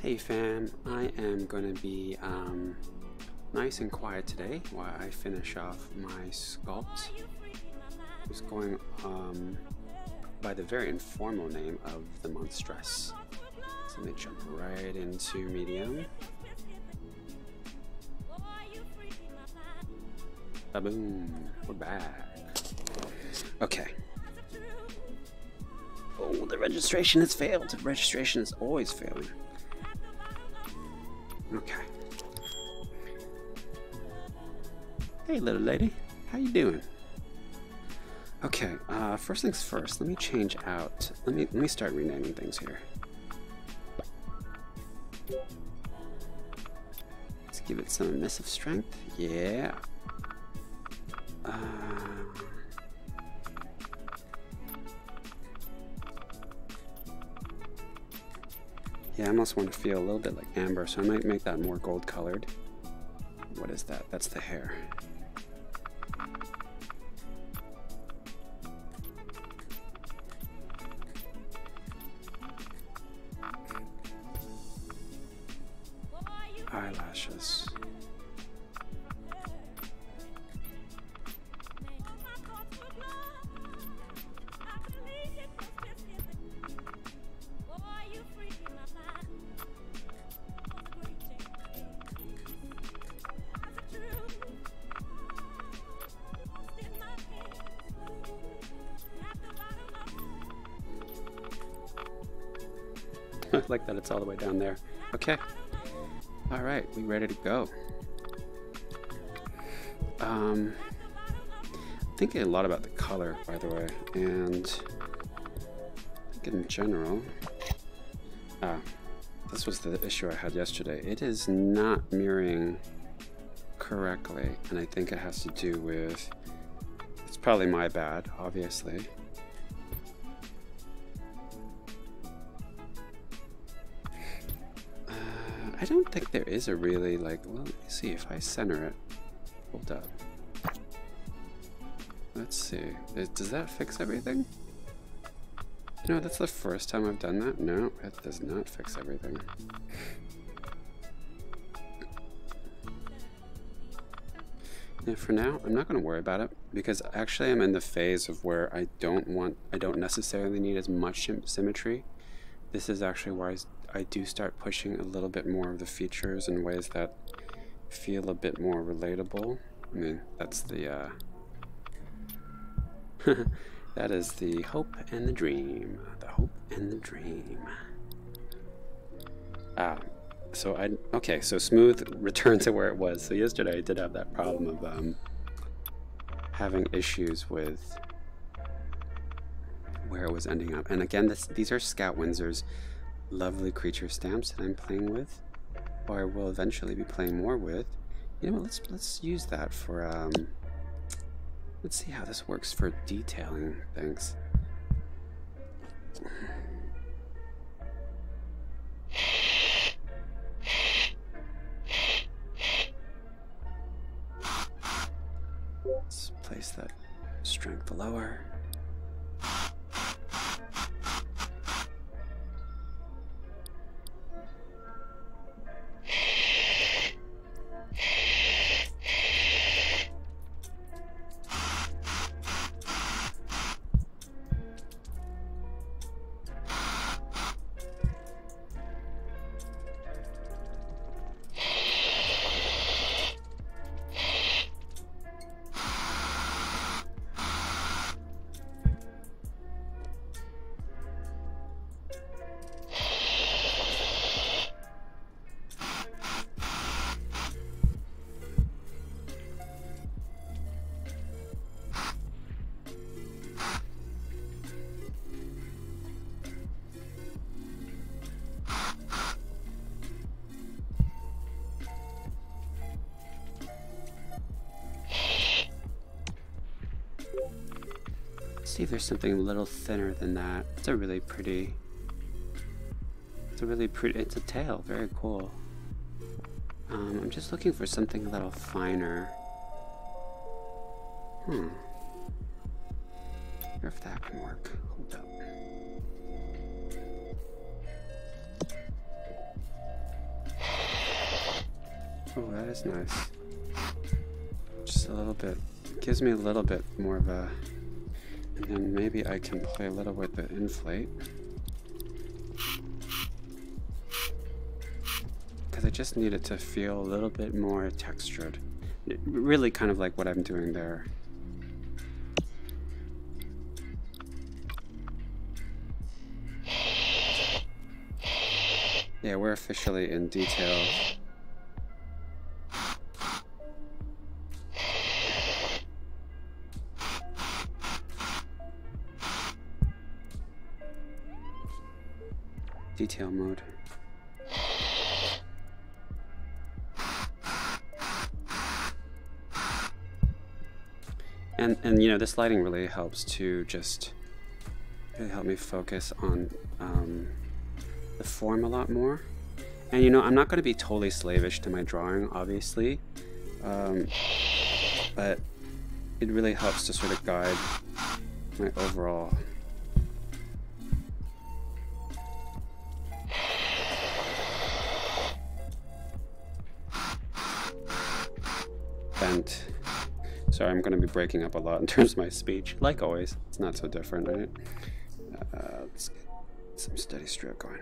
Hey fam, I am going to be nice and quiet today while I finish off my sculpt. It's going by the very informal name of the Monstress. So let me jump right into medium. Ba-boom, we're back. Okay. Oh, the registration has failed. The registration is always failing. Okay. Hey little lady, how you doing? Okay, first things first, let me change out, let me start renaming things here. Let's give it some emissive strength, yeah. Yeah, I almost want to feel a little bit like amber, so I might make that more gold colored. What is that? That's the hair. Eyelashes. I like that it's all the way down there. Okay. All right, we ready to go. Thinking a lot about the color, by the way, and I think in general, this was the issue I had yesterday. It is not mirroring correctly, and I think it has to do with, it's probably my bad, obviously. I don't think there is a really, like, well, let me see if I center it. Hold up. Let's see. Does that fix everything? No, that's the first time I've done that. No, it does not fix everything. Yeah, for now, I'm not going to worry about it because actually I'm in the phase of where I don't necessarily need as much symmetry. This is actually where I do start pushing a little bit more of the features in ways that feel a bit more relatable. I mean, that's the that is the hope and the dream. The hope and the dream. Okay, so smooth returned to where it was. So yesterday I did have that problem of having issues with where it was ending up. And again, these are Scout Windsor's lovely creature stamps that I'm playing with, or I will eventually be playing more with. You know what, let's use that for let's see how this works for detailing things. Let's place that strength lower. See if there's something a little thinner than that. It's a really pretty, it's a tail, very cool. I'm just looking for something a little finer. I wonder if that can work. Hold up. Oh, that is nice. Just a little bit, gives me a little bit more of a, and then maybe I can play a little with the inflate. Because I just need it to feel a little bit more textured. Really kind of like what I'm doing there. Yeah, we're officially in detail. Detail mode. And you know, this lighting really helps to just really help me focus on the form a lot more. And you know, I'm not going to be totally slavish to my drawing, obviously, but it really helps to sort of guide my overall bent. Sorry, I'm going to be breaking up a lot in terms of my speech. Like always, it's not so different, right? Let's get some steady stroke going.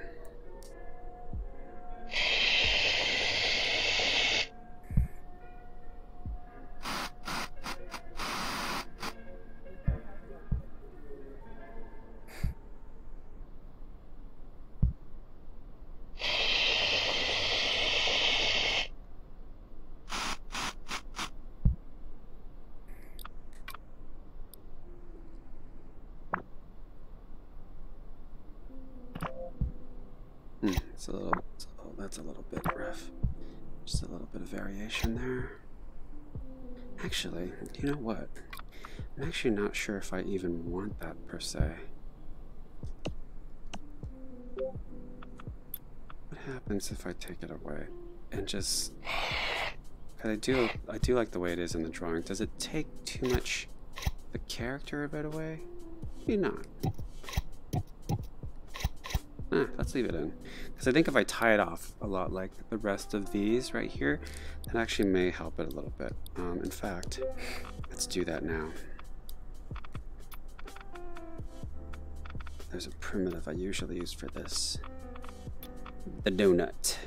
That's a little bit rough. Just a little bit of variation there. Actually, you know what? I'm actually not sure if I even want that per se. What happens if I take it away and just... Cause I do like the way it is in the drawing. Does it take too much the character a bit away? Maybe not. Let's leave it in. Because I think if I tie it off a lot like the rest of these right here, that actually may help it a little bit. In fact, let's do that now. There's a primitive I usually use for this. The donut.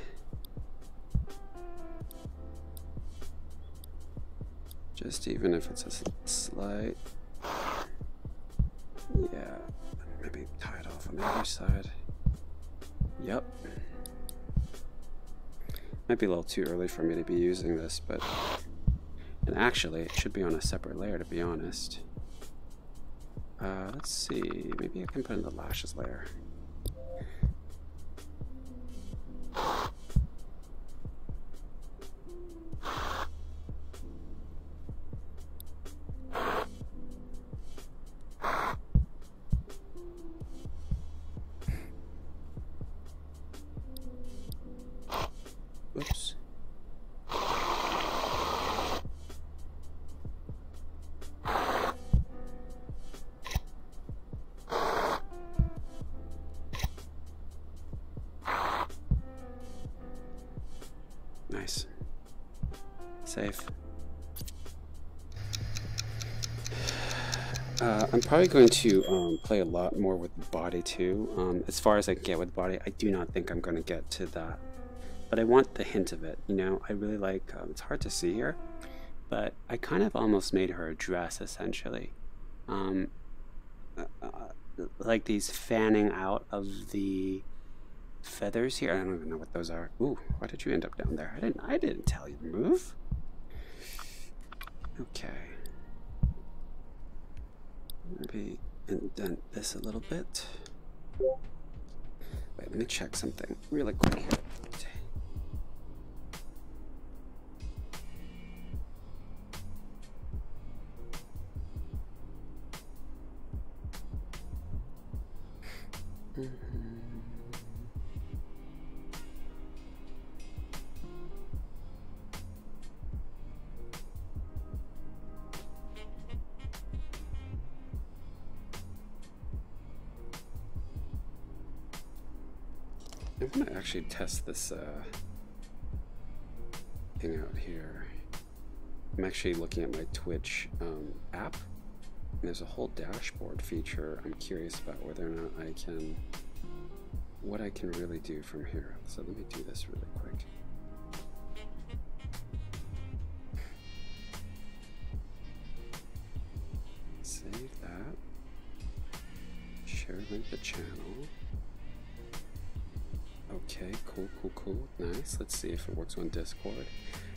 Just even if it's a slight, yeah, maybe tie it off on the other side. Yep. Might be a little too early for me to be using this, but, and actually it should be on a separate layer, to be honest. Let's see, maybe I can put in the lashes layer. Oops. Nice. Safe. I'm probably going to play a lot more with the body too. As far as I can get with the body, I do not think I'm going to get to that. But I want the hint of it, you know? I really like, it's hard to see here, but I kind of almost made her a dress, essentially. Like these fanning out of the feathers here. I don't even know what those are. Ooh, why did you end up down there? I didn't tell you to move. Okay. Maybe indent this a little bit. Wait, let me check something really quick here. I want to actually test this thing out here. I'm actually looking at my Twitch app. And there's a whole dashboard feature. I'm curious about whether or not I can, what I can really do from here. So let me do this really quick. Save that. Share link the channel. Okay, cool, cool, cool. Nice. Let's see if it works on Discord.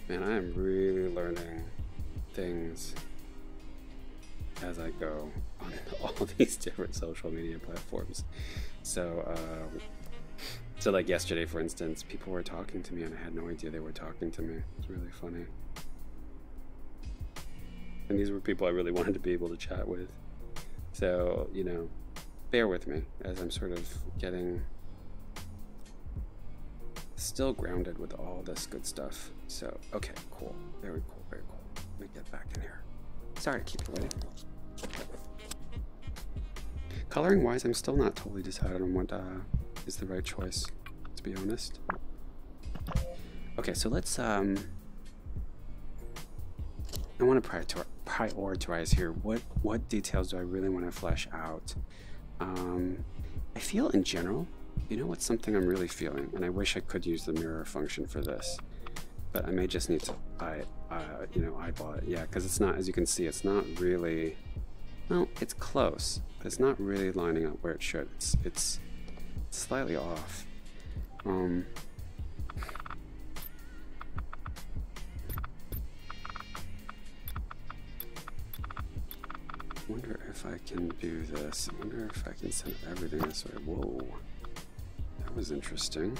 Man, I am really learning things as I go on all these different social media platforms. So, so like yesterday, for instance, people were talking to me and I had no idea they were talking to me. It's really funny. And these were people I really wanted to be able to chat with. So, you know, bear with me as I'm sort of getting still grounded with all this good stuff. So, okay, cool. Very cool, very cool. Let me get back in here. Sorry to keep you waiting. Coloring wise, I'm still not totally decided on what is the right choice, to be honest. Okay, so let's I want to prioritize here. What details do I really want to flesh out? I feel in general, you know what's something I'm really feeling, and I wish I could use the mirror function for this, but I may just need to you know, eyeball it. Yeah, because it's not, as you can see, it's not really, well, it's close, but it's not really lining up where it should. It's slightly off. Wonder if I can do this. I wonder if I can send everything this way. Whoa, that was interesting.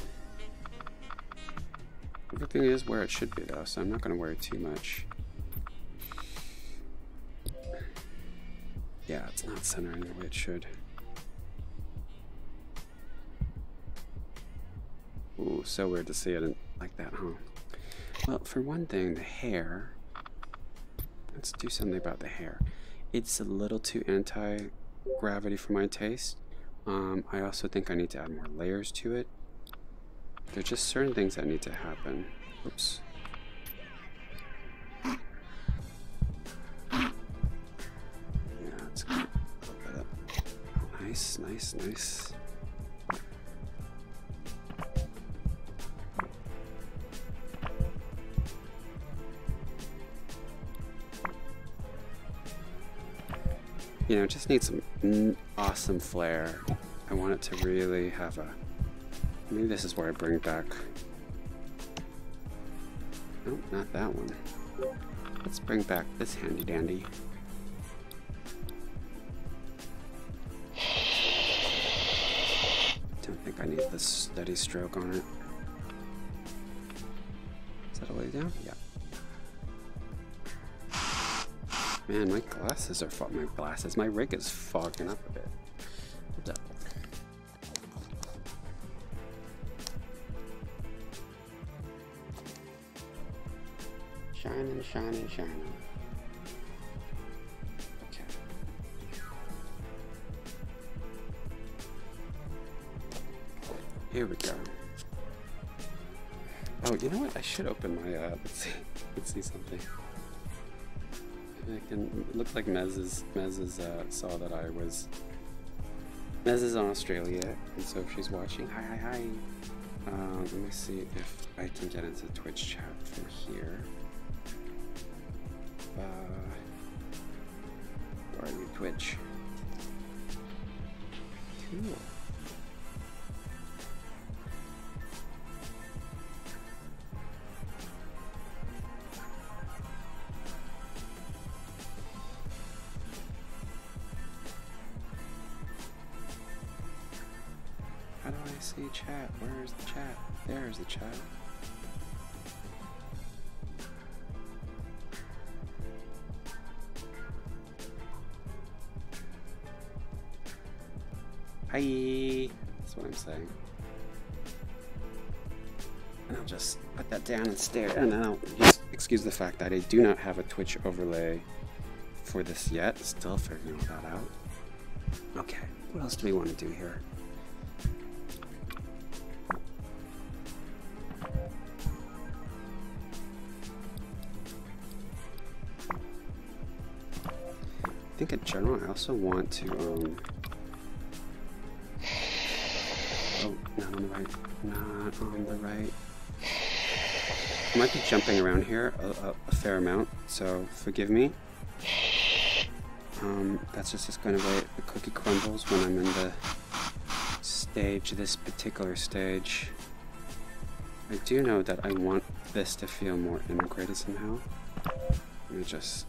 Everything is where it should be though, so I'm not going to worry too much. Yeah, it's not centering the way it should. Ooh, so weird to see it like that, huh? Well, for one thing, the hair. Let's do something about the hair. It's a little too anti-gravity for my taste. I also think I need to add more layers to it. There's just certain things that need to happen. Oops. Yeah, that's good. Nice, nice, nice. You know, it just needs some awesome flair. I want it to really have a... Maybe this is where I bring back... Nope, not that one. Let's bring back this handy dandy. Don't think I need this steady stroke on it. Is that all the way down? Yeah. Man, my glasses are my rig is fogging up a bit. What's up? Shining, shining, shining. Okay. Here we go. Oh, you know what? I should open my, let's see something. I can, it looked like Mez saw that I was... Mez is in Australia, and so if she's watching, hi. Let me see if I can get into Twitch chat from here. Where are you, Twitch? Cool. How do I see chat? Where's the chat? There's the chat. Hi! That's what I'm saying. And I'll just put that down and stare. And then I'll just excuse the fact that I do not have a Twitch overlay for this yet. Still figuring all that out. Okay, what else do we want to do here? I think in general I also want to oh, not on the right, not on the right. I might be jumping around here a fair amount, so forgive me. That's just kind of way the cookie crumbles when I'm in the stage, this particular stage. I do know that I want this to feel more integrated somehow. Let me just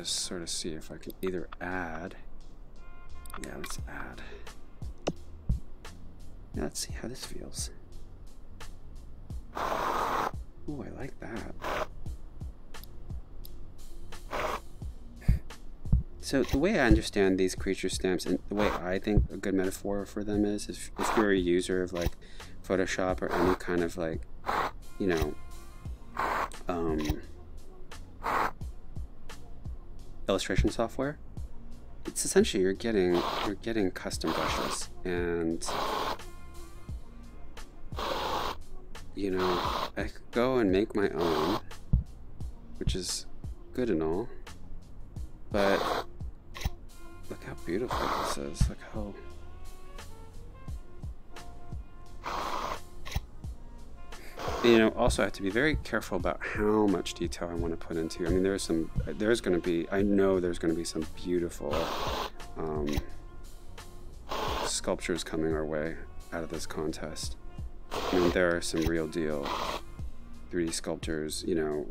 sort of see if I can either add. Yeah, let's add. Now let's see how this feels. Ooh, I like that. So the way I understand these creature stamps, and the way I think a good metaphor for them is if you're a user of like Photoshop or any kind of like, you know, illustration software, it's essentially you're getting custom brushes, and you know, I could go and make my own, which is good and all, but look how beautiful this is. Look how you know, also I have to be very careful about how much detail I want to put into. I mean, I know there's going to be some beautiful sculptures coming our way out of this contest. I mean, there are some real deal 3D sculptures, you know,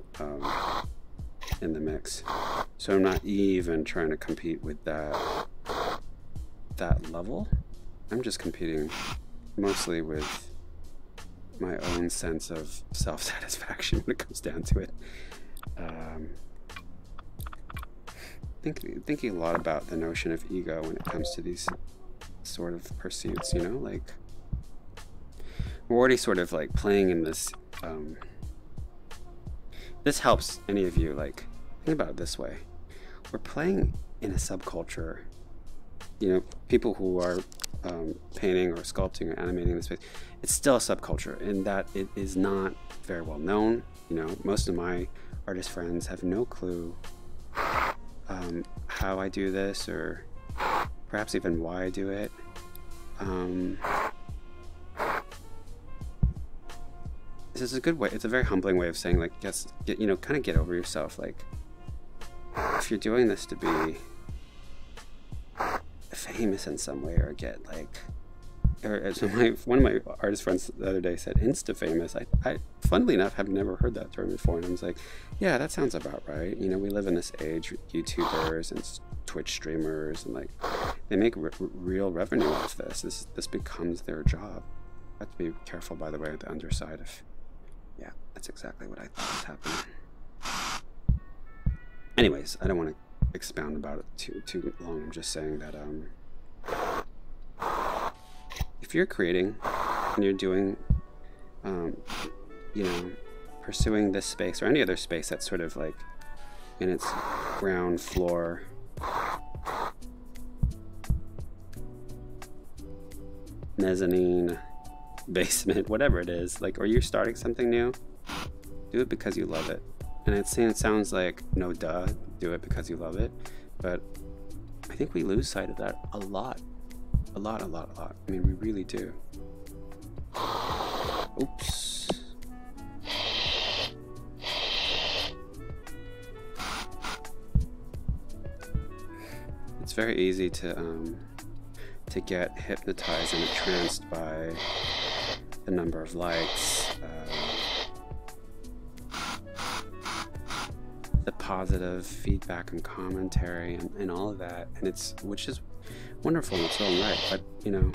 in the mix. So I'm not even trying to compete with that level. I'm just competing mostly with my own sense of self-satisfaction when it comes down to it. Thinking a lot about the notion of ego when it comes to these sort of pursuits, you know, like we're already sort of like playing in this. This helps any of you, like, think about it this way. We're playing in a subculture, you know, people who are painting or sculpting or animating in this space. It's still a subculture in that it is not very well known. You know, most of my artist friends have no clue how I do this, or perhaps even why I do it. This is a good way. It's a very humbling way of saying, like, you know, kind of get over yourself. Like, if you're doing this to be, famous in some way or get like, or so one of my artist friends the other day said Insta famous. I funnily enough have never heard that term before, and I was like, yeah, that sounds about right. You know, we live in this age, YouTubers and Twitch streamers, and like they make real revenue off this. This becomes their job. I have to be careful, by the way, with the underside of, yeah, that's exactly what I thought was happening. Anyways, I don't want to expound about it too long. I'm just saying that if you're creating and you're doing, you know, pursuing this space or any other space that's sort of like in its ground floor, mezzanine, basement, whatever it is, like, or you're starting something new, do it because you love it. And it sounds like, no duh, do it because you love it, but I think we lose sight of that a lot. I mean, we really do. Oops. It's very easy to get hypnotized and entranced by the number of likes, the positive feedback and commentary and all of that, and which is wonderful in its own right, but you know,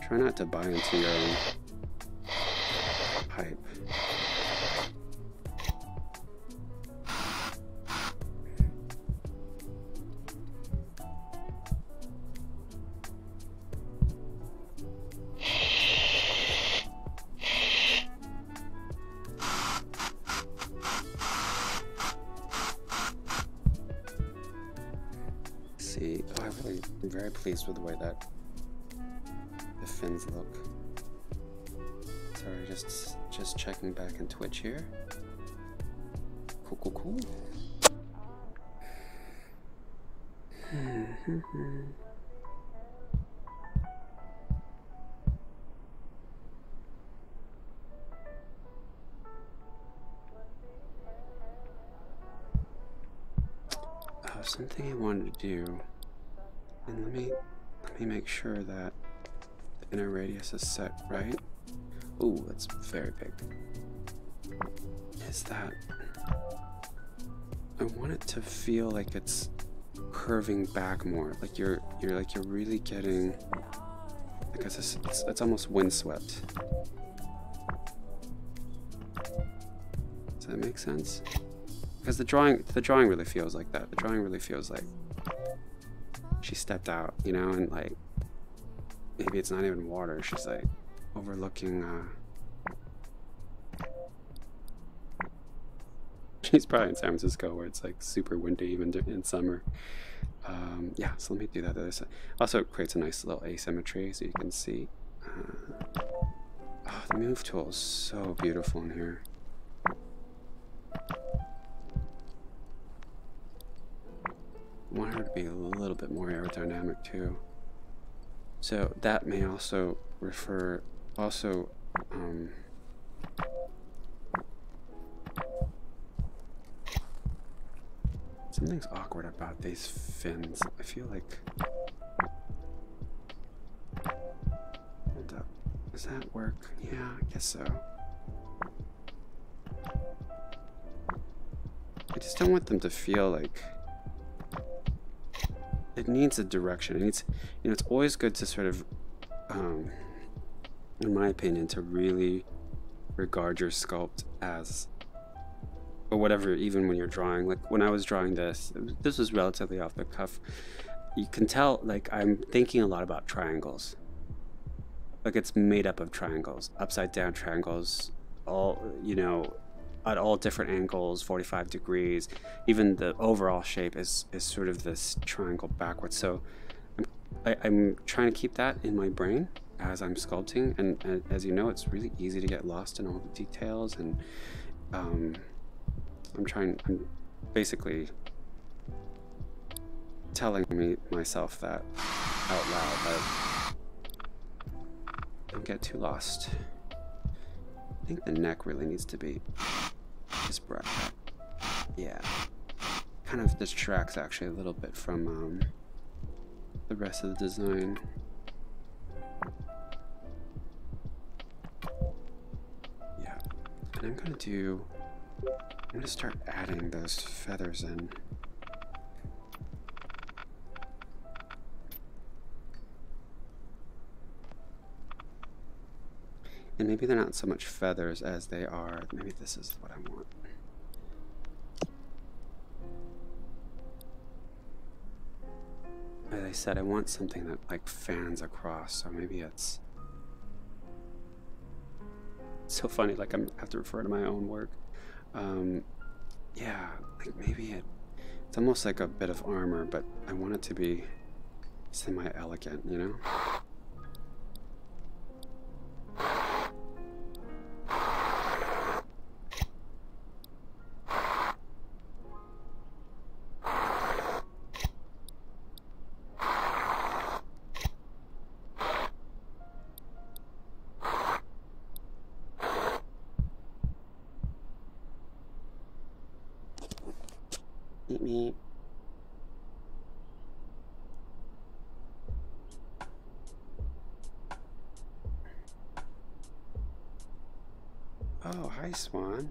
try not to buy into your own hype. See, I'm very pleased with the way that the fins look. Sorry, just checking back in Twitch here. Cool. Something I wanted to do, and let me make sure that the inner radius is set right. Ooh, that's very big. Is that I want it to feel like it's curving back more, like you're really getting, like it's almost windswept. Does that make sense? Because the drawing really feels like that. The drawing really feels like she stepped out, you know, and like maybe it's not even water. She's like overlooking. She's probably in San Francisco where it's like super windy even in summer. Yeah, so let me do that the other side. Also, it creates a nice little asymmetry, so you can see. Oh, the move tool is so beautiful in here. I want her to be a little bit more aerodynamic too. So that may also refer, something's awkward about these fins. I feel like, hold up, does that work? Yeah, I guess so. I just don't want them to feel like, it needs a direction. It needs, you know, it's always good to sort of, in my opinion, to really regard your sculpt as, or whatever, even when you're drawing. Like when I was drawing this was relatively off the cuff. You can tell, like, I'm thinking a lot about triangles. Like it's made up of triangles, upside down triangles, all, you know, at all different angles, 45 degrees. Even the overall shape is sort of this triangle backwards. So I'm trying to keep that in my brain as I'm sculpting, and as you know, it's really easy to get lost in all the details, and I'm basically telling myself that out loud, that don't get too lost. I think the neck really needs to be just brought up. Yeah, kind of distracts actually a little bit from the rest of the design. Yeah, and I'm gonna start adding those feathers in. And maybe they're not so much feathers as they are, maybe this is what I want. As I said, I want something that like fans across, so maybe it's so funny, like I have to refer to my own work. Yeah, like maybe it's almost like a bit of armor, but I want it to be semi-elegant, you know? Eat me. Oh, hi, Swan.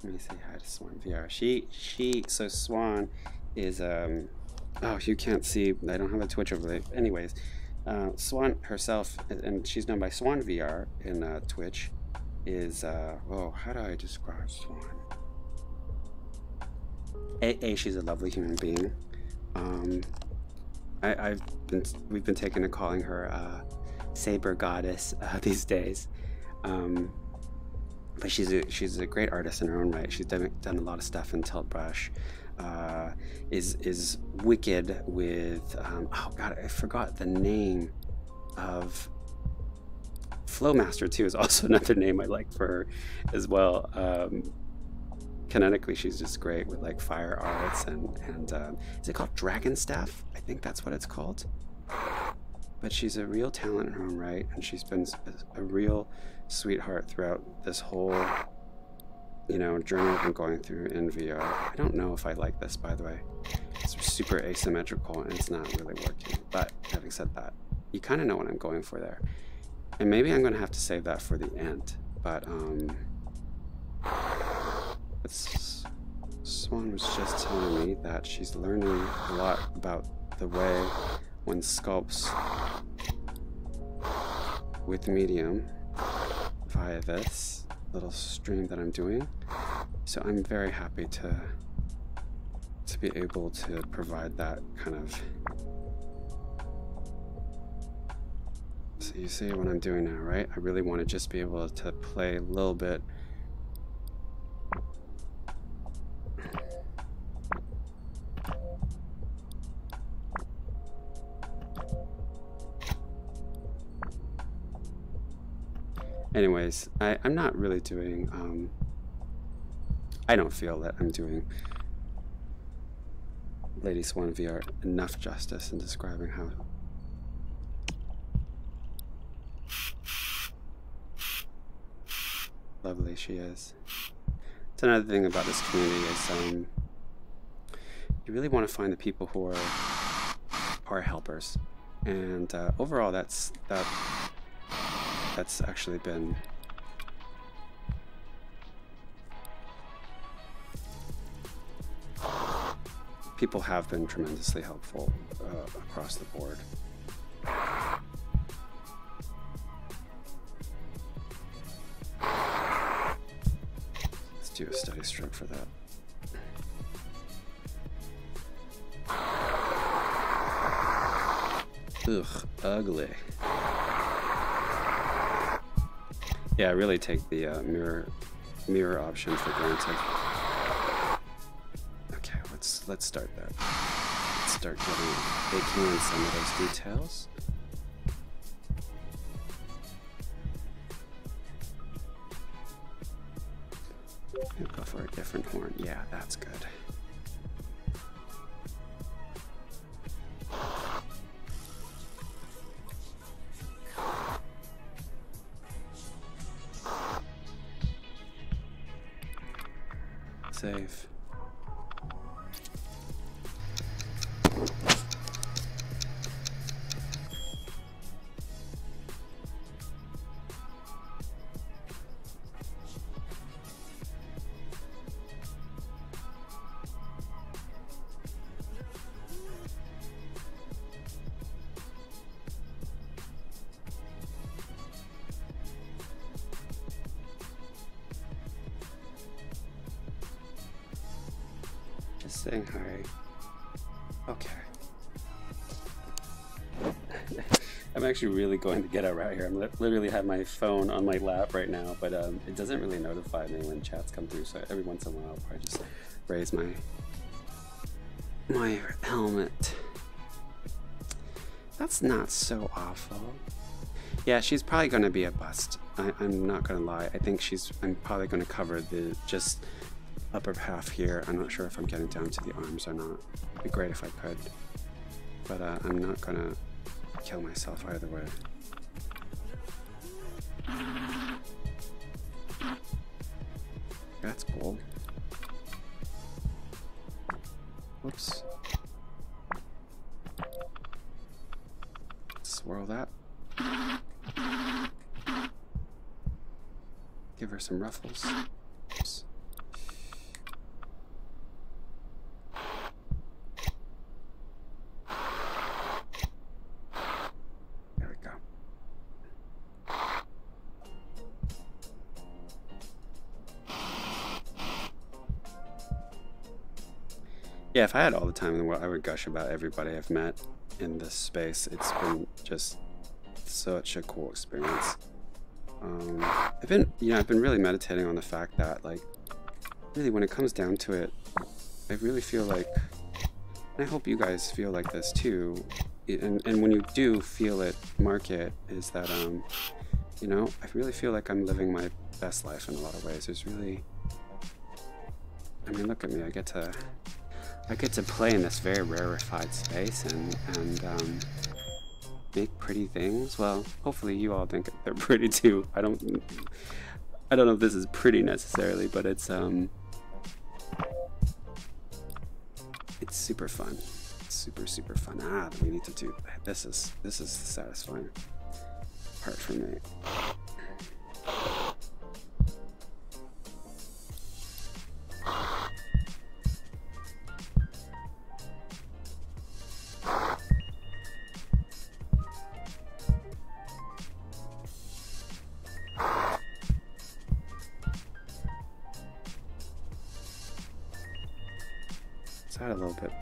Let me say hi to Swan VR. So Swan is, oh, you can't see, I don't have a Twitch overlay. Anyways, Swan herself, and she's known by Swan VR in Twitch, is, oh, how do I describe Swan? She's a lovely human being. We've been taken to calling her Saber Goddess these days. But she's a great artist in her own right. She's done a lot of stuff in Tilt Brush. Is wicked with oh god, I forgot the name of Flowmaster too. Is also another name I like for her as well. Kinetically, she's just great with like fire arts and is it called Dragon Staff? I think that's what it's called. But she's a real talent in her own right, and she's been a real sweetheart throughout this whole, you know, journey I've been going through in VR. I don't know if I like this, by the way. It's super asymmetrical and it's not really working. But having said that, you kind of know what I'm going for there. And maybe I'm going to have to save that for the end. But Swan was just telling me that she's learning a lot about the way one sculpts with medium via this little stream that I'm doing. So I'm very happy to be able to provide that kind of. So you see what I'm doing now, right? I really want to just be able to play a little bit. Anyways, I'm not really doing, I don't feel that I'm doing Lady Swan VR enough justice in describing how lovely she is. It's another thing about this community is you really want to find the people who are helpers, and overall that's actually been people have been tremendously helpful across the board. Let's do a steady stroke for that. Ugh, ugly. Yeah, I really take the mirror option for granted. Okay, let's start that. Let's start baking in some of those details. We'll go for a different horn. Yeah, that's good. Save. saying hi. Okay. I'm actually really going to get out right here. I'm literally have my phone on my lap right now, but it doesn't really notify me when chats come through, so every once in a while I'll probably just raise my helmet. That's not so awful. Yeah, she's probably going to be a bust. I'm not going to lie. I think I'm probably going to cover the just upper half here. I'm not sure if I'm getting down to the arms or not. It'd be great if I could. But I'm not going to kill myself either way. That's cool. Whoops. Swirl that. Give her some ruffles. Oops. There we go. Yeah, if I had all the time in the world, I would gush about everybody I've met in this space. It's been just such a cool experience. I've been really meditating on the fact that, like, really when it comes down to it, I really feel like, and I hope you guys feel like this too, and when you do feel it, mark it, is that, you know, I really feel like I'm living my best life in a lot of ways. There's really, I mean, look at me, I get to play in this very rarefied space and make pretty things. Well, hopefully you all think they're pretty too. I don't know if this is pretty necessarily, but it's super fun. It's super fun. We need to do this. This is the satisfying part for me. Add a little bit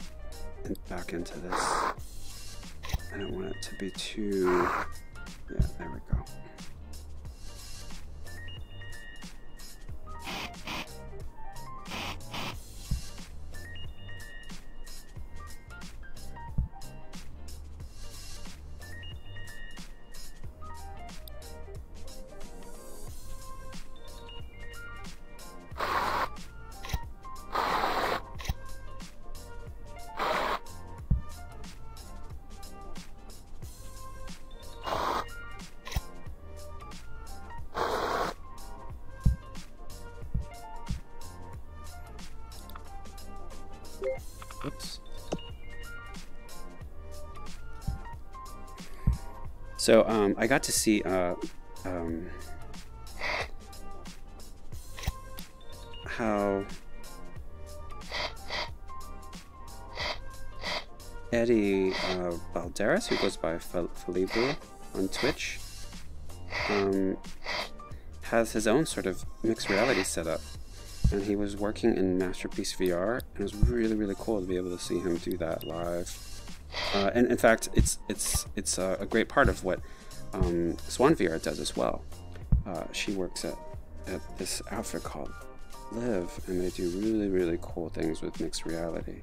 back into this. I don't want it to be too, yeah, there we go. Oops. So I got to see how Eddie Balderas, who goes by Felibu on Twitch, has his own sort of mixed reality setup. And he was working in Masterpiece VR, and it was really cool to be able to see him do that live. And in fact, it's a great part of what Swan VR does as well. She works at this outfit called Live, and they do really cool things with mixed reality.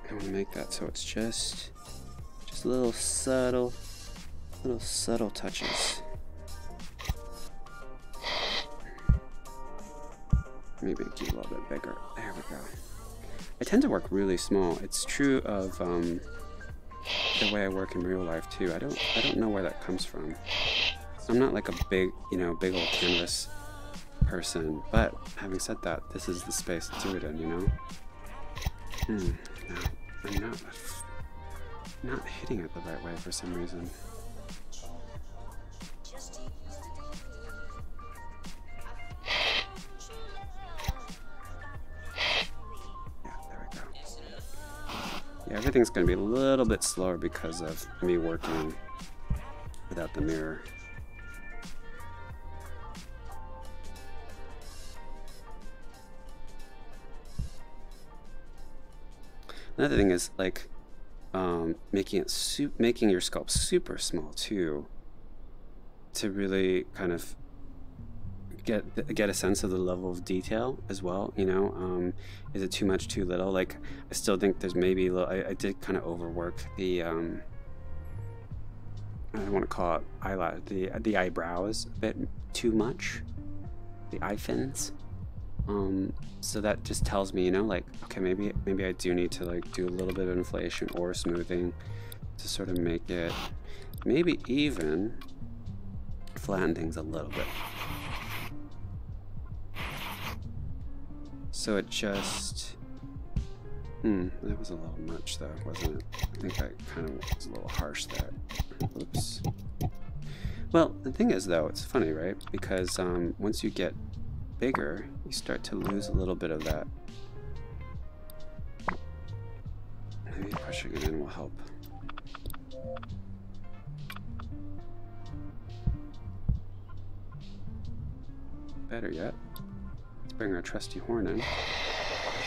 I want to make that so it's just little subtle touches. Maybe make you a little bit bigger. There we go. I tend to work really small. It's true of the way I work in real life too. I don't know where that comes from. I'm not like a big old canvas person, but having said that, this is the space to do it in, you know? No, I'm not hitting it the right way for some reason. Yeah, there we go. Yeah, everything's going to be a little bit slower because of me working without the mirror. Another thing is like making your sculpt super small too, to really kind of get a sense of the level of detail as well. You know, is it too much, too little? Like, I still think there's maybe a little, I did kind of overwork the I don't want to call it eyelash, the eyebrows a bit too much, the eye fins. So that just tells me, you know, like, okay, maybe I do need to like do a little bit of inflation or smoothing to sort of make it, maybe even flatten things a little bit. So it just, that was a little much though, wasn't it? I think I kind of was a little harsh there. Oops. Well, the thing is though, it's funny, right? Because once you get bigger, you start to lose a little bit of that. Maybe pushing it in will help. Better yet, let's bring our trusty horn in.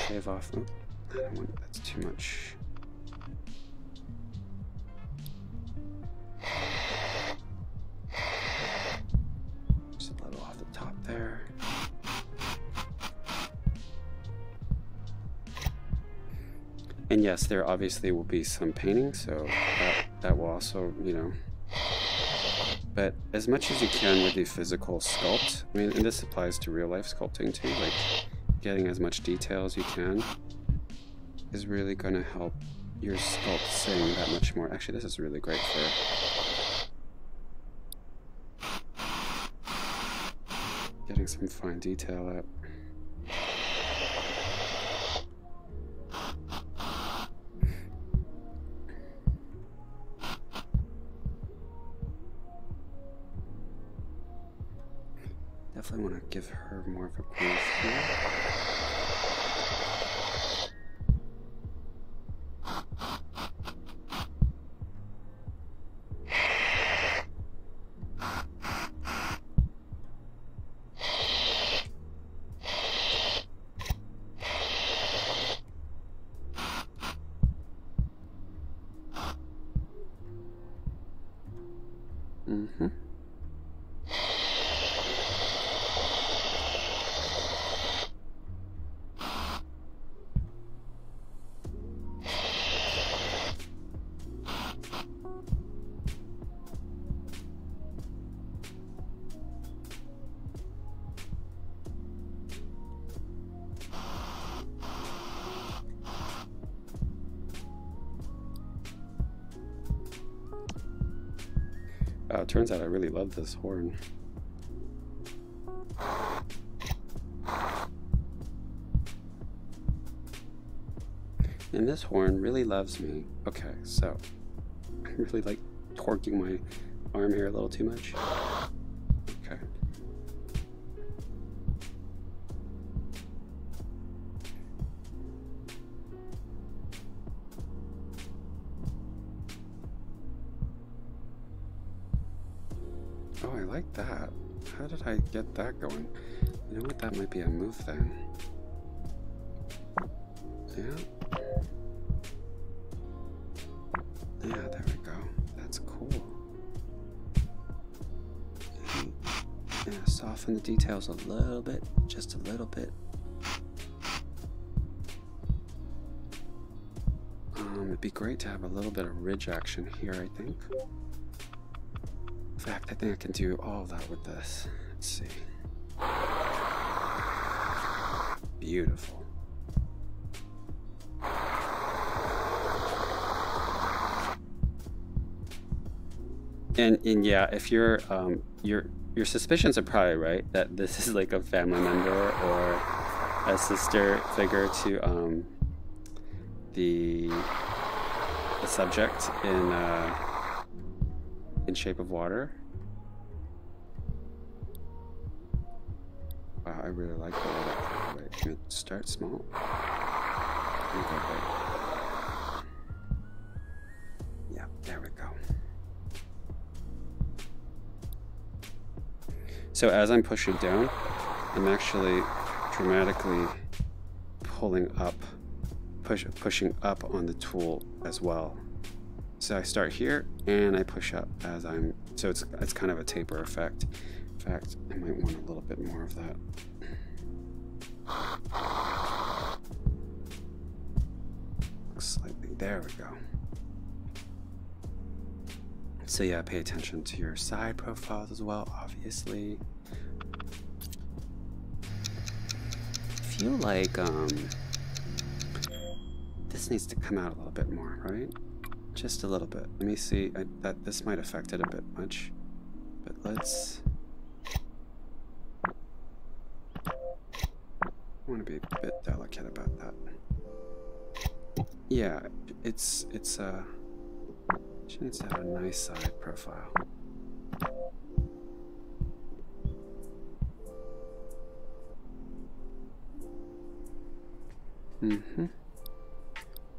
Shave off. Oh, I don't want, that's too much. Just a little off the top there. And yes, there obviously will be some painting, so that will also, you know. But as much as you can with the physical sculpt, I mean, and this applies to real life sculpting too, like getting as much detail as you can is really going to help your sculpt sing that much more. Actually, this is really great for getting some fine detail out. Definitely want to give her more of a groove here. It turns out I really love this horn. And this horn really loves me. Okay, so I really like torquing my arm here a little too much. Okay. Oh, I like that. How did I get that going? You know what? That might be a move then. Yeah. Yeah, there we go. That's cool. And, yeah, soften the details a little bit, just a little bit. It'd be great to have a little bit of ridge action here, I think. In fact, I think I can do all of that with this. Let's see. Beautiful. And yeah, if your suspicions are probably right that this is like a family member or a sister figure to the subject in Shape of Water. Wow, I really like the way that. Wait, can we start small? Okay. Yeah, there we go. So as I'm pushing down, I'm actually dramatically pulling up, pushing up on the tool as well. So I start here and I push up as I'm, so it's kind of a taper effect. In fact, I might want a little bit more of that. Slightly, there we go. So yeah, pay attention to your side profiles as well, obviously. I feel like this needs to come out a little bit more, right? Just a little bit. Let me see, that this might affect it a bit much, but let's, I want to be a bit delicate about that. Yeah, she needs to have a nice side profile. Mm-hmm.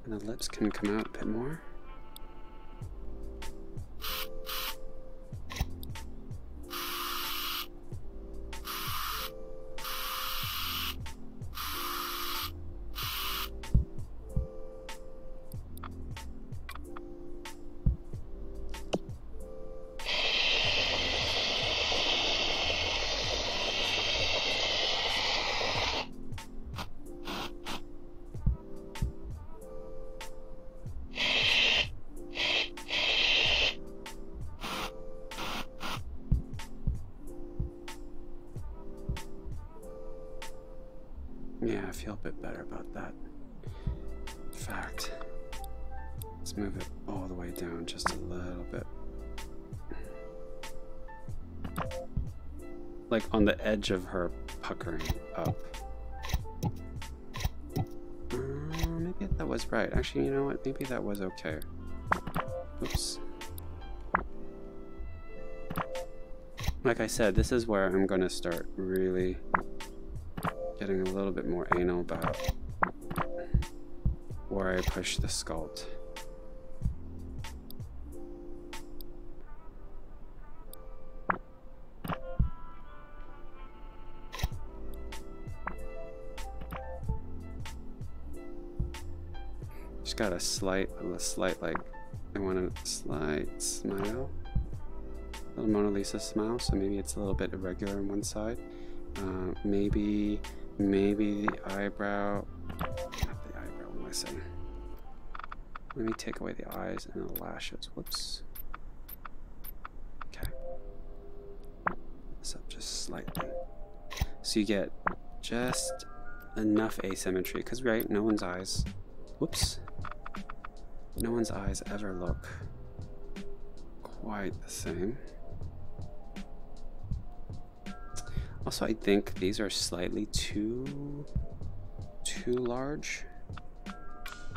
And the lips can come out a bit more. Yeah, I feel a bit better about that. In fact, let's move it all the way down just a little bit. Like on the edge of her puckering up. Maybe that was right. Actually, you know what? Maybe that was okay. Oops. Like I said, this is where I'm going to start really getting a little bit more anal about where I push the sculpt. Just got a slight like, I want a slight smile, a little Mona Lisa smile, so maybe it's a little bit irregular on one side. Maybe the eyebrow, not the eyebrow, what am I saying? Let me take away the eyes and the lashes, whoops. Okay. This up just slightly. So you get just enough asymmetry, because right, no one's eyes, whoops. No one's eyes ever look quite the same. Also, I think these are slightly too large.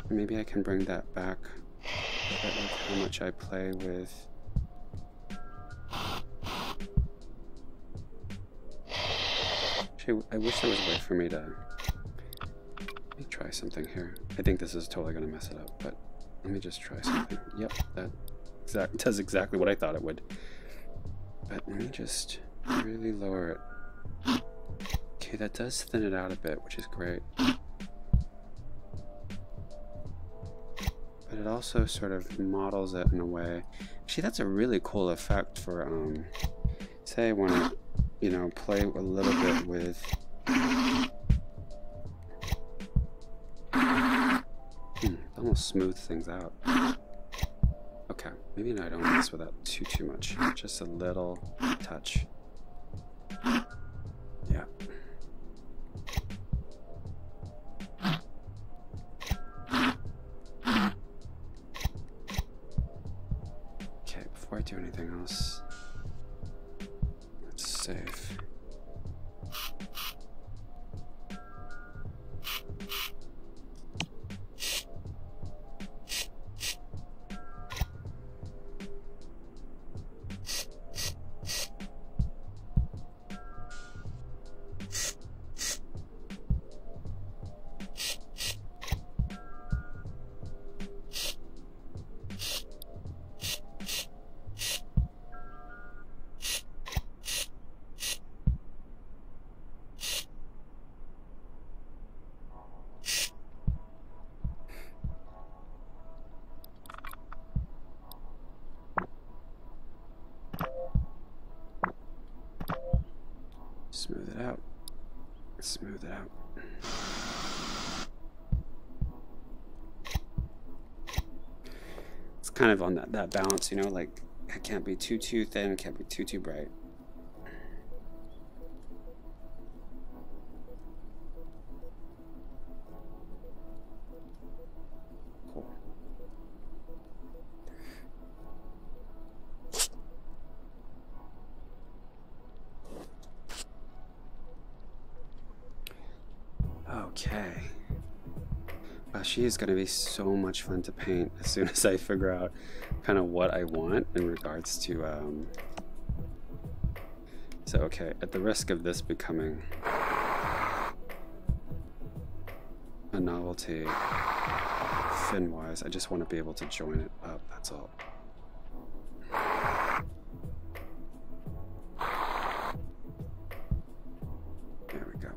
Maybe I can bring that back a bit, like how much I play with. Actually, I wish there was a way for me to. Let me try something here. I think this is totally going to mess it up, but let me just try something. Yep, that does exactly what I thought it would. But let me just really lower it. Okay, that does thin it out a bit, which is great. But it also sort of models it in a way. Actually, that's a really cool effect for, say I want to, you know, play a little bit with... almost smooth things out. Okay, maybe I don't mess with that too much. Just a little touch. Yeah. Okay, before I do anything else, let's save. Smooth it out. Smooth it out. It's kind of on that balance, you know, like it can't be too thin, it can't be too bright. Cool. Okay. She is going to be so much fun to paint as soon as I figure out kind of what I want in regards to so okay, at the risk of this becoming a novelty fin wise, I just want to be able to join it up, that's all. There we go.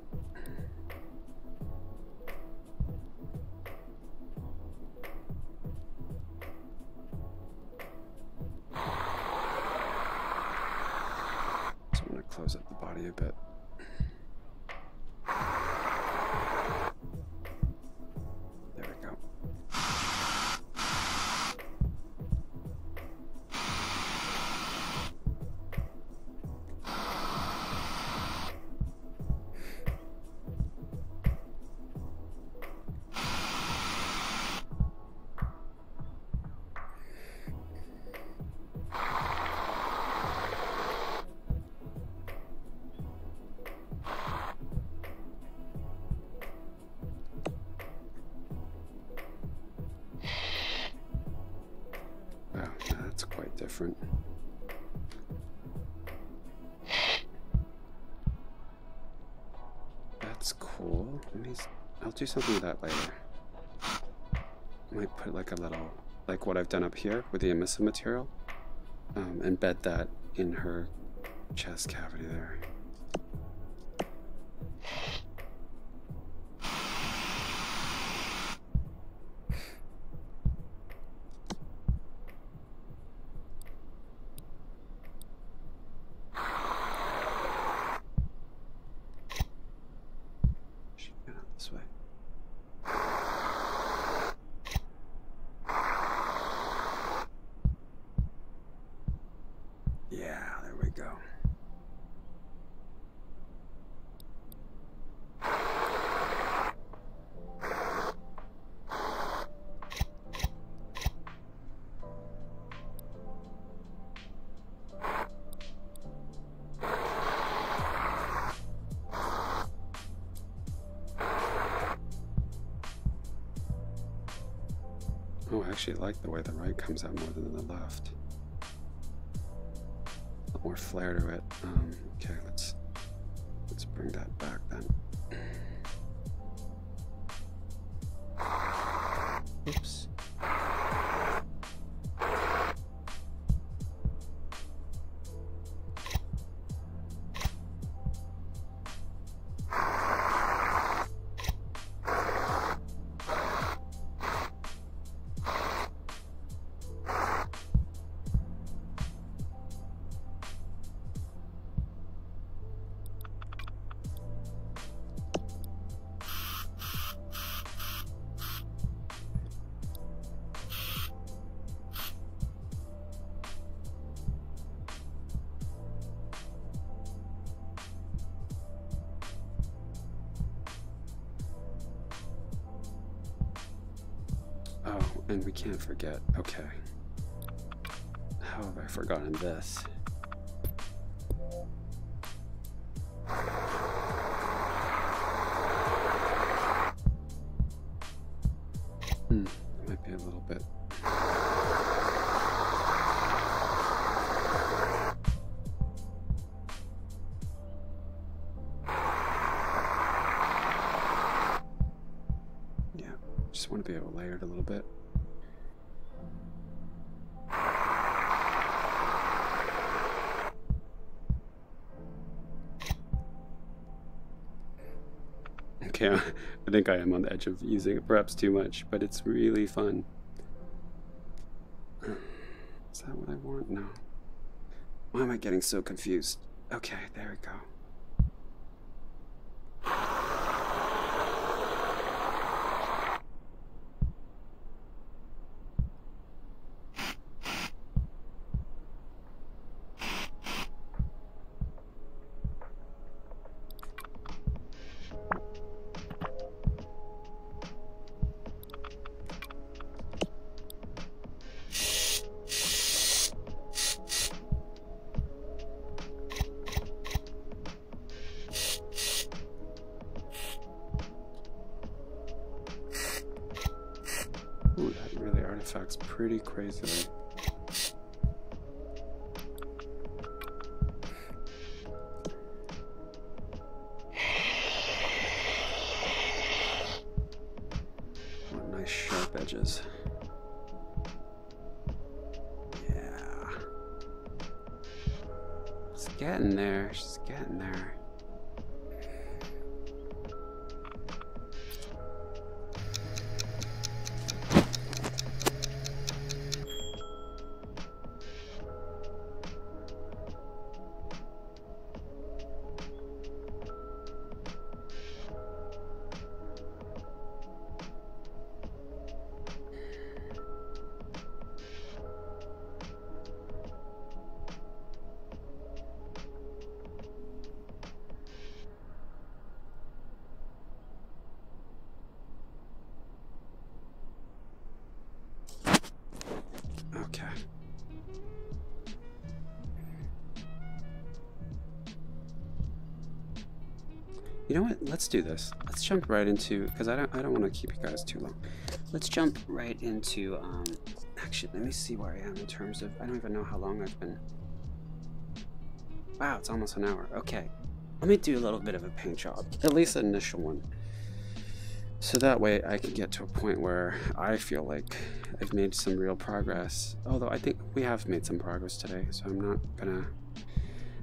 Close up the body a bit. There we go. That's quite different. That's cool. I'll do something with that later. I might put like a little, like what I've done up here with the emissive material. Embed that in her chest cavity there. This way. Yeah, there we go. Oh, I actually like the way the right comes out more than the left. A lot more flair to it. Okay, let's bring that back then. Oops. Oh, and we can't forget. Okay. How have I forgotten this? Might be a little bit. Yeah, just want to be able to layer it a little bit. Okay, I think I am on the edge of using it perhaps too much, but it's really fun. Is that what I want? No. Why am I getting so confused? Okay, there we go. pretty crazily. Oh, nice sharp edges. Yeah. It's getting there. She's getting there. Okay. You know what? Let's do this. Let's jump right into, because I don't want to keep you guys too long. Let's jump right into actually, let me see where I am in terms of, I don't even know how long I've been. Wow, it's almost an hour. Okay. Let me do a little bit of a paint job, at least an initial one. So that way I can get to a point where I feel like I've made some real progress. Although I think we have made some progress today, so I'm not gonna...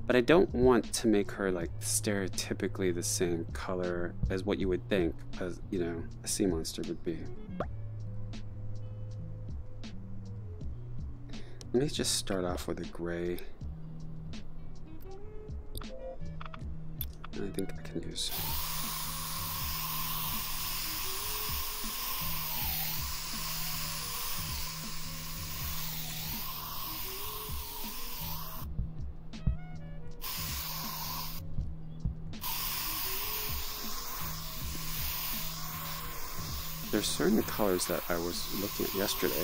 But I don't want to make her like stereotypically the same color as what you would think, as you know, a sea monster would be. Let me just start off with a gray. And I think I can use... There's certain colors that I was looking at yesterday.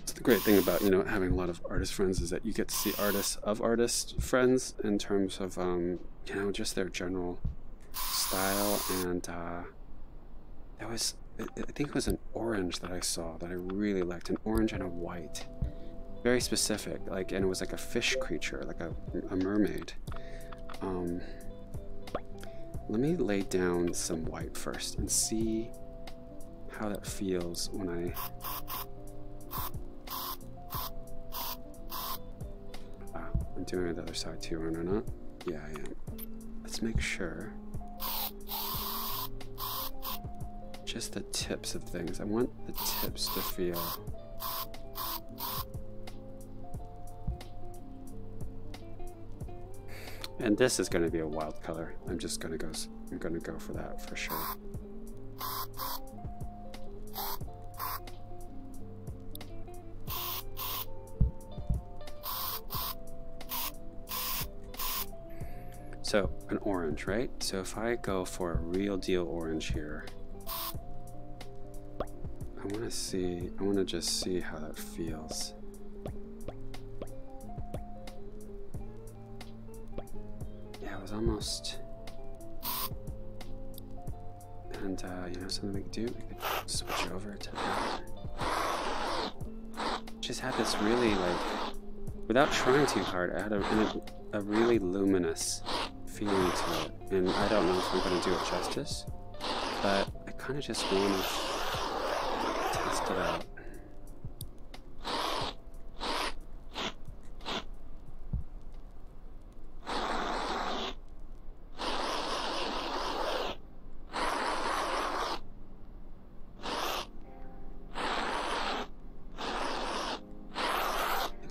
It's the great thing about, you know, having a lot of artist friends is that you get to see artists of artist friends in terms of, you know, just their general style. And there was, I think it was an orange that I saw that I really liked, an orange and a white, very specific, like, and it was like a fish creature, like a mermaid. Let me lay down some white first and see how that feels when I... Wow, I'm doing it the other side too, am I not? Yeah, I am. Let's make sure. Just the tips of things. I want the tips to feel... And this is going to be a wild color. I'm going to go for that for sure. So an orange, right? So if I go for a real deal orange here, I want to just see how that feels. Was almost, and you know something we could do? We could switch over to that. Just had this really, like, without trying too hard, I had a really luminous feeling to it, and I don't know if I'm going to do it justice, but I kind of just want to test it out.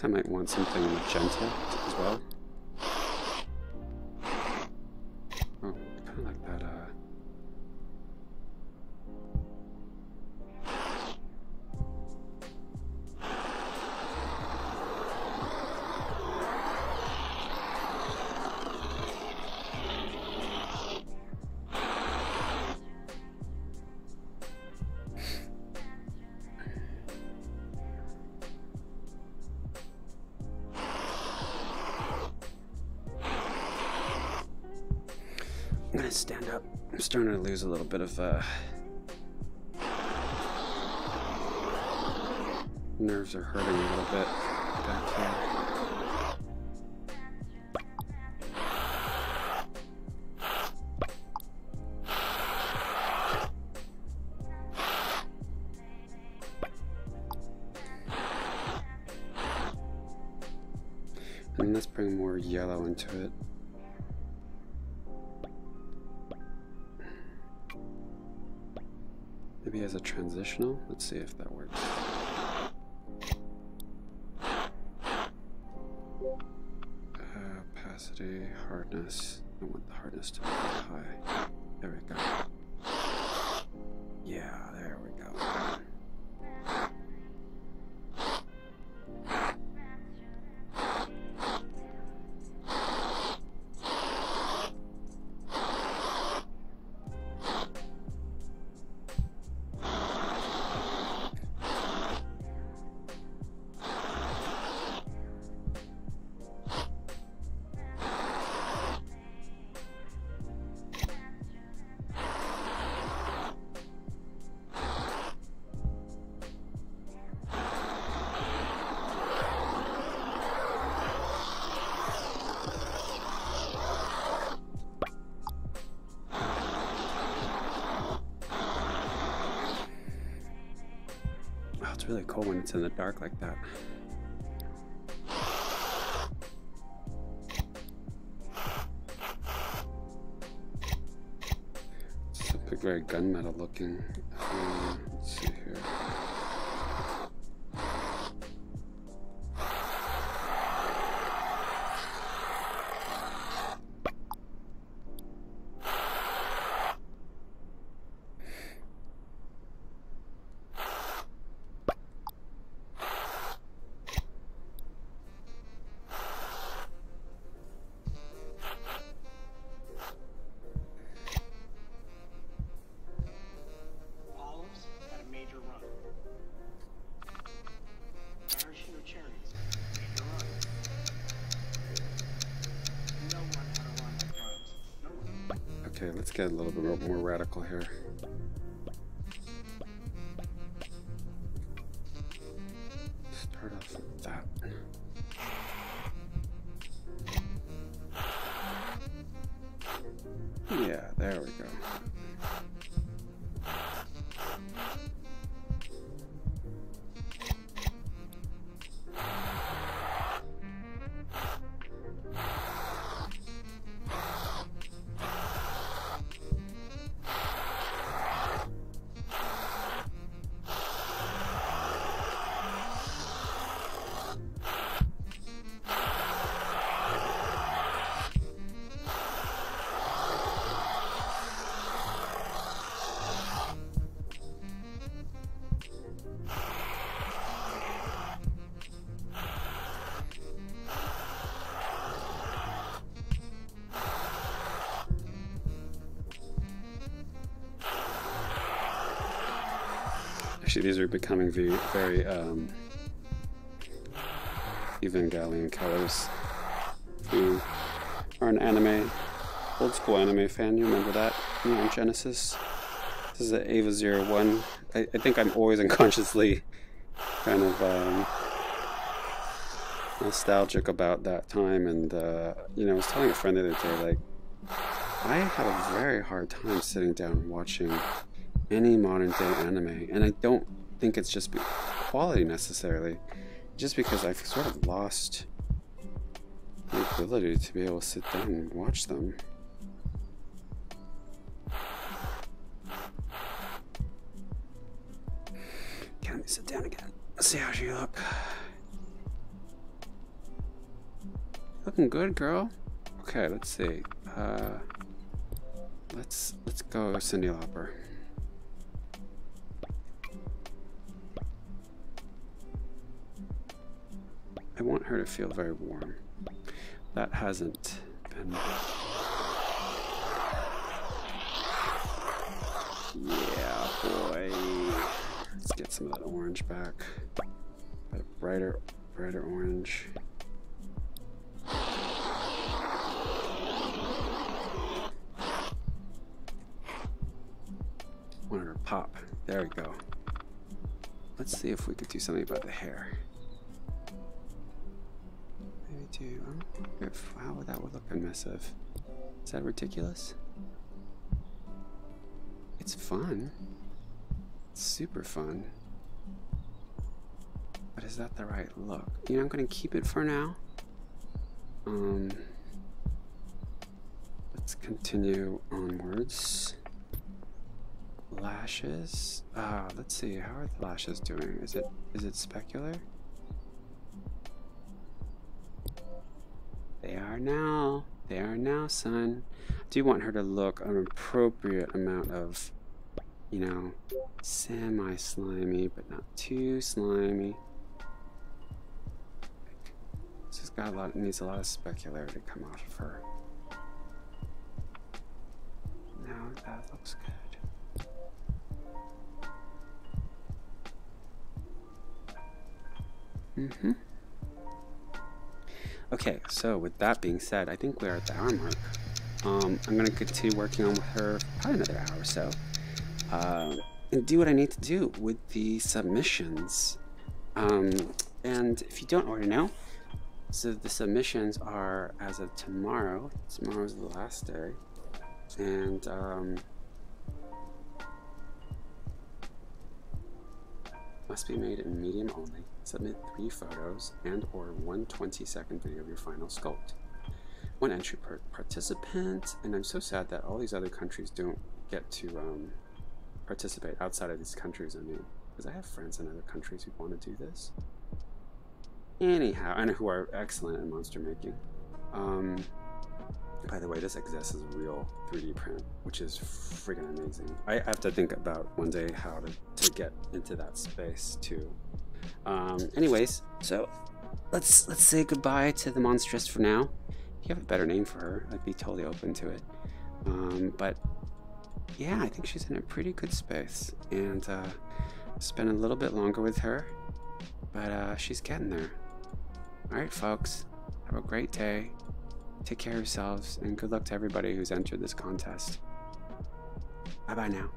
I might want something magenta as well. Oh, I kind of like that. I'm gonna stand up. I'm starting to lose a little bit of Nerves are hurting a little bit back here. And let's bring more yellow into it. Maybe as a transitional? Let's see if that works. Opacity, hardness. I want the hardness to be high. There we go. Yeah, there we go. It's really cool when it's in the dark like that. It's something very gunmetal looking. Let's see here. Okay, let's get a little bit more radical here. Start off with that. Yeah, there we go. Actually, these are becoming very Evangelion colors. If you are an anime, old school anime fan, you remember that? On Genesis. This is the Eva 01. I think I'm always unconsciously kind of nostalgic about that time, and you know, I was telling a friend the other day, like, I have a very hard time sitting down watching any modern day anime, and I don't think it's just quality necessarily, just because I've sort of lost the ability to be able to sit down and watch them. Okay, let me sit down again. Let's see how she look. Looking good, girl. Okay, let's see. Let's go Cyndi Lauper. I want her to feel very warm. That hasn't been. Yeah, boy. Let's get some of that orange back. A brighter orange. Want her to pop. There we go. let's see if we could do something about the hair. Maybe do, wow, that would look emissive. Is that ridiculous? It's fun. It's super fun. But is that the right look? You know, I'm gonna keep it for now. Let's continue onwards. Lashes. Let's see. How are the lashes doing? Is it specular? They are now. They are now, son. I do want her to look an appropriate amount of, you know, semi-slimy, but not too slimy. This has got a lot. Needs a lot of specularity to come off of her. Now that looks good. Okay, so with that being said, I think we're at the hour mark. I'm gonna continue working on with her for probably another hour or so, and do what I need to do with the submissions. And if you don't already know, so the submissions are as of tomorrow. Tomorrow's the last day, and must be made in medium only. Submit 3 photos and or 1 20-second video of your final sculpt. 1 entry per participant, and I'm so sad that all these other countries don't get to participate outside of these countries, I mean, because I have friends in other countries who want to do this. Anyhow, and who are excellent at monster making. By the way, this exists as a real 3D print, which is friggin' amazing. I have to think about one day how to get into that space too. Anyways, so let's say goodbye to the monstress for now. If you have a better name for her, I'd be totally open to it. But yeah, I think she's in a pretty good space, and spend a little bit longer with her, but she's getting there. All right, folks, have a great day. Take care of yourselves, and good luck to everybody who's entered this contest. Bye-bye now.